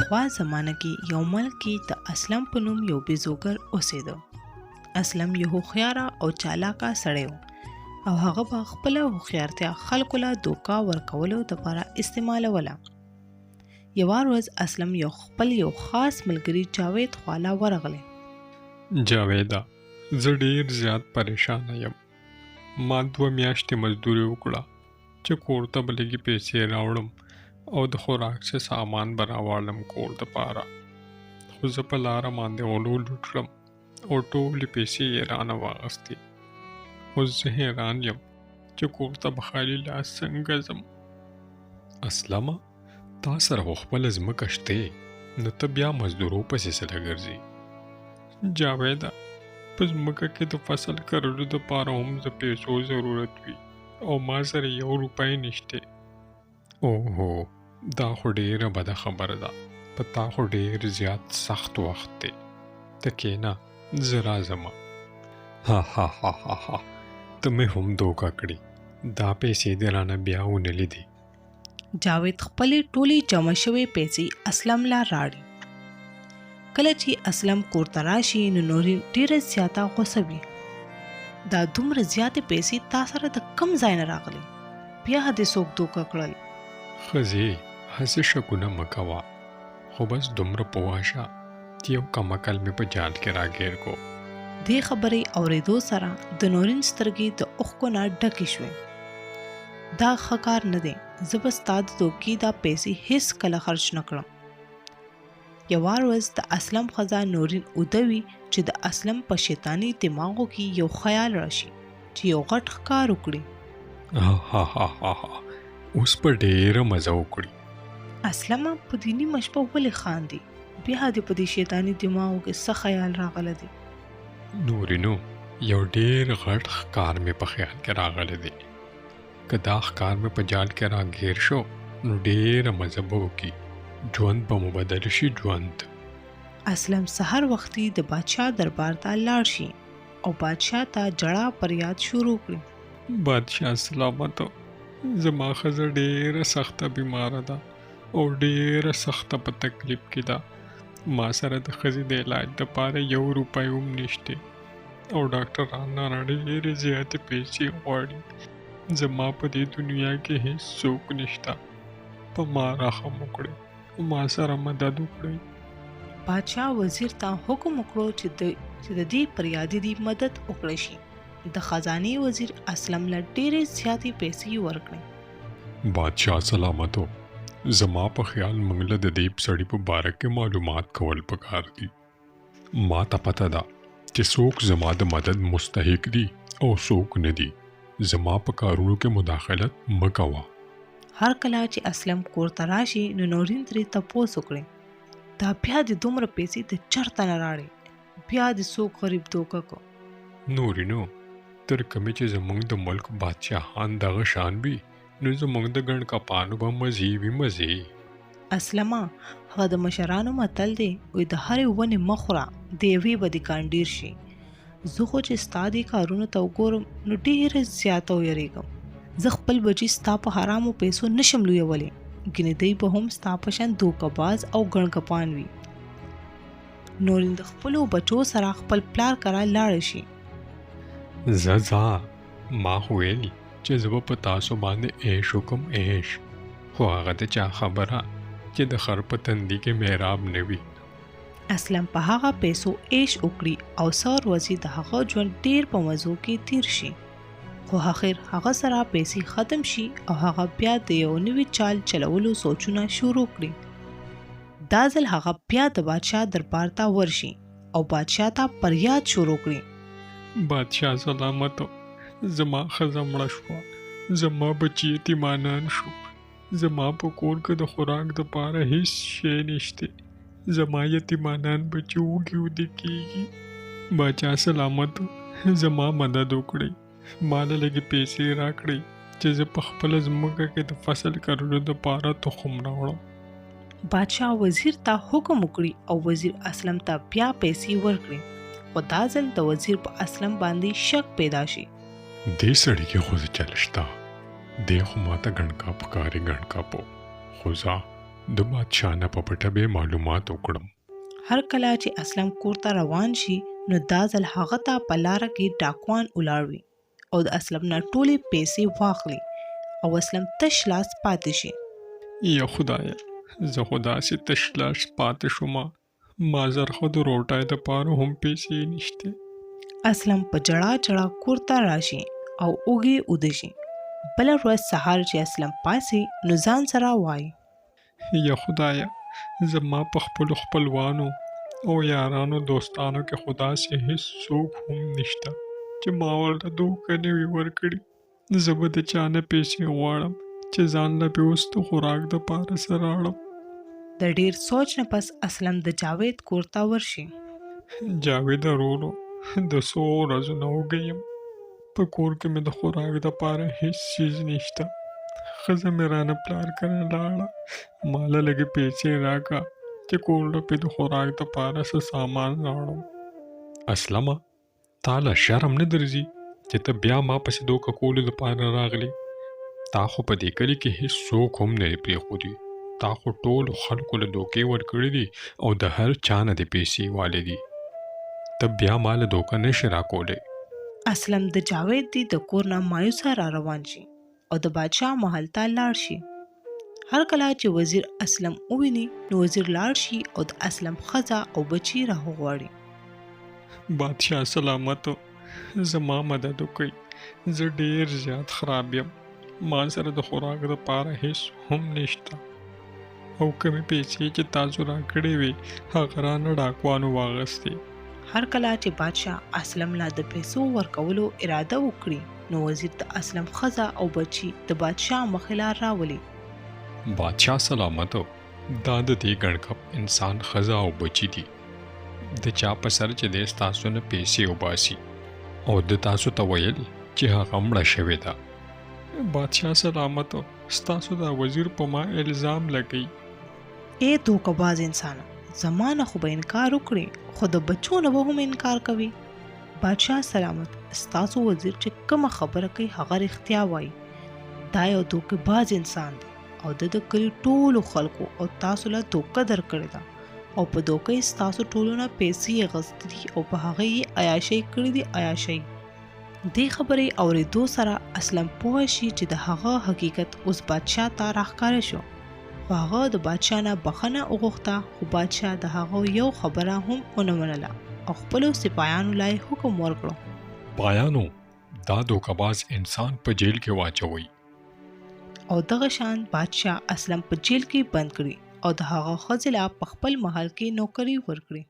پخوا زمانه کې یو ملک کې د اسلم په نوم یو بیزوګر اوسېده. اسلم یو هوښیاره او چالاکه سړی و او هغه به خپله هوښیارتیا خلکو له دوکه ورکولو دپاره استعمالوله. یوه ورځ اسلم خپل یو خاص ملګري جاوید خواله ورغلی. جاویده، زه ډېر زیات پریشانه یم. ما 2 میاشتې مزدوري وکړه چې کور ته به لږې پیسې راوړم او د خوراک څه سامان به راواړم کور دپاره. خو زه په لاره باندې غلو لوټ کړم او ټولې پیسې یې رانه واخیستې. اوس زه حیران یم چې کور ته به خالي لاس څنګه ځم. اسلمه، تا سره خو خپله ځمکه شتې، نو ته بیا مزدورو پسې څه ګرځې؟ جاویده، په ځمکه کې د فصل کرلو دپاره هم د پیسو ضرورت وي او ما سره 1 روپۍ نشته. اوهو، دا خو ډېره بده خبره ده. په تا خو ډېر زیات سخت وخت دی. ته کښېنه، زه راځمه. ها ها ها ها ها، ته مې هم دوکه کړې. دا پیسې دې رانه بیا ونه لیدې. جاوید خپلې ټولې جمع شوې پیسې اسلم له راړي. کله چې اسلم کور ته راشي نو نورین ډېره زیاته غوسه وي. دا دومره زیاتې پیسې تا سره د کم ځای نه راغلي؟ بیا دې څوک دوکه کړل؟ ښځې، هسې شکونه مه کوه، خو بس دومره پوه شه چې یو کم عقل مې په جال کې راګیر کو. دې خبرې اورېدو سره د نورین سترګې د اوښکو نه ډکې شوې. دا ښه کار نه دی. زه به ستا د دوکې دا پیسې هېڅ کله خرچ نه کړم. یوه ورځ د اسلم ښځه نورین اوده وي چې د اسلم په شیطاني دماغو کې یو خیال راشي چې یو غټ ښکار وکړي. ها ها ها ها ها، اوس په ډېره مزه وکړي. اسلمه، په دې نیمه شپه ولې خاندي؟ بیا دې په دې شیطاني دماغو کې څه خیال راغلی دی؟ نورینو، یو ډېر غټ ښکار مې په خیال کې راغلی دی. که دا ښکار مې په جال کې راګیر شو نو ډېره مزه به وکړي. ژوند به مو بدل شي. ژوند. اسلم سحر وختي د بادشاه دربار ته لاړ شي او بادشاه ته جړه پریاد شروع کړي. بادشاه سلامت، زما ښځه ډېره سخته بیماره ده او ډېره سخته په تکلیف کې ده. ما سره د ښځې د علاج دپاره 1 روپۍ هم نشته او ډاکټران رانه ډېرې زیاتې پیسې غواړي. زما په دې دنیا کې هیڅ څوک نشته. په ما رحم وکړئ، ما سره مدد وکړئ. بادشاه وزیر ته حکم وکړو چې د دې فریادي دی مدد وکړی شي. د خزانې وزیر اسلم له ډېرې زیاتې پیسې ورکړې. بادشاه سلامتو، زما په خیال موږ له د دې سړي په باره کې معلومات کول پکار دي. ما ته پته ده چې څوک زما د مدد مستحق دي او څوک نه دي. زما په کارونو کې مداخلت مه کوه. هر کله چې اسلم کور ته راشي نو نورین ترې تپوس وکړي، دا بیا دې دومره پیسې د چرته نه راړې؟ بیا دې څوک غریب دوکه کو؟ نورینو، تر کومې چې زموږ د ملک بادشاهان دغه شان وي نو زموږ د ګڼ کپانو به مزې وي مزې. اسلمه، هغه د مشرانو متل دی، وایي د هرې ونې مه خوره، د یوې به دې کانډیر شي. زه خو چې ستا دې کارونو ته وګورم نو ډېره زیاته ویرېږم. زه خپل بچي ستا په حرامو پیسو نشم لویولی، ګنې دی به هم ستا په شان دوکهباز او ګڼ کپان وي. نورین د خپلو بچو سره خپل پلار کره لاړه شي. ځه، ما خو ویلي چې زه به په تاسو باندې عیش وکم عیش، خو هغه د چا خبره چې د خر په تندي کې محراب نه وي. اسلم په هغه پیسو عیش وکړي او سر ورځې د هغه ژوند ډېر په مزو کې تیر شي. خو اخر هغه سره پیسې ختم شي او هغه بیا د یو نوي چال چلولو سوچونه شروع کړي. دا ځل هغه بیا د بادشاه دربار ته ورشي او بادشاه ته فریاد شروع کړي. بادشاه سلامتو، زما ښځه مړه شوه، زما بچي یتیمانان شو، زما په کور کې د خوراک دپاره هیڅ شی نشته، زما یتیمانان بچي وږي وده کېږي. بادشاه سلامتو، زما مدد وکړئ، ما له لږې پیسې راکړئ چې زه په خپله ځمکه کې د فصل کرلو دپاره تخم راوړم. بادشاه وزیر ته حکم وکړي او وزیر اسلم ته بیا پیسې ورکړي. خو دا ځل د وزیر په اسلم باندې شک پیدا شي. دې سړي کې خو څه چل شته، دی خو ماته ګڼ کاپ ښکاري ګڼ کاپو. خو ځه د بادشاه نه په پټه به معلومات وکړم. هر کله چې اسلم کور ته روان شي نو دا ځل هغه ته په لاره کې ډاکوان ولاړ وي او د اسلم نه ټولې پیسې واخلي او اسلم تش لاس پاتې شي. یا خدایه، زه خو داسې تش لاس پاتې شوم، ما زرخه د روټۍ دپاره هم پیسې نشته. اسلم په جړا جړا کور ته راشي او اوږې اوده شي. بله ورځ سهار چې اسلم پاسي نو ځان سره وایي یا خدایه، زما په خپلو خپلوانو او یارانو دوستانو کې خو داسې هېڅ څوک هم نشته چې ما ورته دوکه نه وي ورکړي. زه به د چا نه پیسې غواړم چې ځان له بې اوس د خوراک دپاره سره راړم. د ډیر سوچ نه پس اسلم د جاوید کور ته ورشي. جاوید ورورو، د څو ورځو نه وږی یم، په کور کې مې د خوراک دپاره هېڅ څیز نشته. ښځه مې رانه پلار کره لاړه، ماله لږې پیسې راکړه چې کور له پې د خوراک دپاره څه سامان راوړم. اسلمه، تا له شرم نه درځي چې ته بیا ما پسې دوکه کولو دپاره راغلې؟ تا خو په دې کلي کې هېڅ څوک هم نه دي پرېښودي. تا خو ټولو خلکو له دوکې ورکړي دي او د هر چا نه دې پیسې والې دي. ته بیا ما له دوکه نشې راکولی. اسلم د جاوید دی د کور نه مایوسه را روان شي او د بادشاه محل ته لاړ شي. هر کله چې وزیر اسلم وویني نو وزیر لاړ شي او د اسلم ښځه او بچي راوغواړي. بادشاه سلامت، زما مدد وکړئ، زه ډیر زیات خراب یم، ما سره د خوراک دپاره هېڅ هم نشته او کمې پیسې چې تاسو راکړې وې هغه رانه ډاکوانو واغستې. هر کله چې بادشاه اسلم لا د پیسو ورکولو اراده وکړي نو وزیر د اسلم ښځه او بچي د بادشاه مخې ته راولي. بادشاه سلامت، دا د دې ګڼکپ انسان ښځه او بچي دي. د چا په سر چې دی ستاسو نه پیسې وباسي او د تاسو ته ویل چې هغه مړه شوې ده. بادشاه سلامت، ستاسو دا وزیر په ما الزام لګوي. ای دوکه‌باز انسانه، زما نه خو به انکار وکړي خو د بچو نه به هم انکار کوي. بادشاه سلامت، ستاسو وزیر چې کومه خبره کوي هغه رښتیا وایي. دا یو دوکه‌باز انسان دی او د کلي ټولو خلکو او تاسو له دوکه درکړې ده او په دوکه یې ستاسو ټولو نه پیسې اخیستې دي او په هغه یې عیاشۍ کړې دي. عیاشۍ دې خبرې اورېدو سره اسلم پوه شي چې د هغه حقیقت اوس بادشاه ته راښکاره شو. خو هغه د بادشاه نه بخښنه وغوښته خو بادشاه د هغه یو خبره هم ونه منله او خپلو سپایانو لا یې حکم ورکړو پایانو، دا دوکه‌باز انسان په جیل کې واچوئ. او دغه شان بادشاه اسلم په جیل کې بند کړي او د هغه ښځې لا په خپل محل کې نوکري ورکړي.